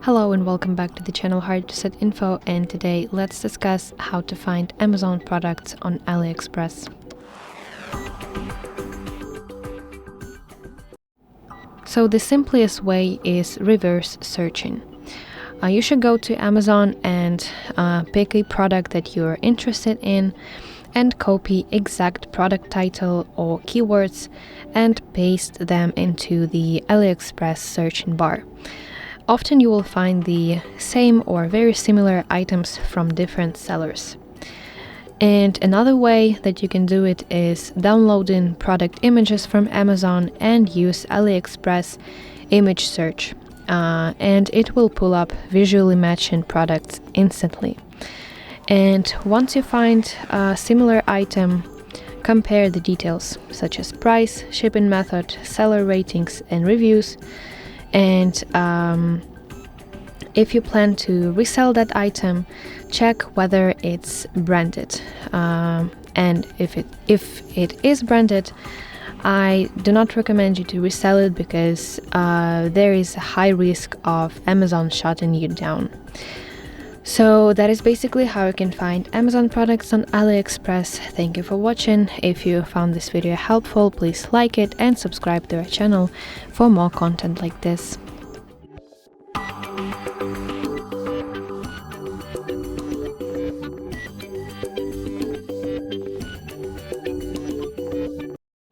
Hello and welcome back to the channel hardreset.info, and today let's discuss how to find Amazon products on AliExpress. So the simplest way is reverse searching. You should go to Amazon and pick a product that you're interested in and copy exact product title or keywords and paste them into the AliExpress searching bar. Often you will find the same or very similar items from different sellers. And another way that you can do it is downloading product images from Amazon and use AliExpress image search. And it will pull up visually matching products instantly. And once you find a similar item, compare the details such as price, shipping method, seller ratings and reviews. And if you plan to resell that item, check whether it's branded. And if it is branded, I do not recommend you to resell it because there is a high risk of Amazon shutting you down. So that is basically how you can find Amazon products on AliExpress. Thank you for watching. If you found this video helpful, please like it and subscribe to our channel for more content like this.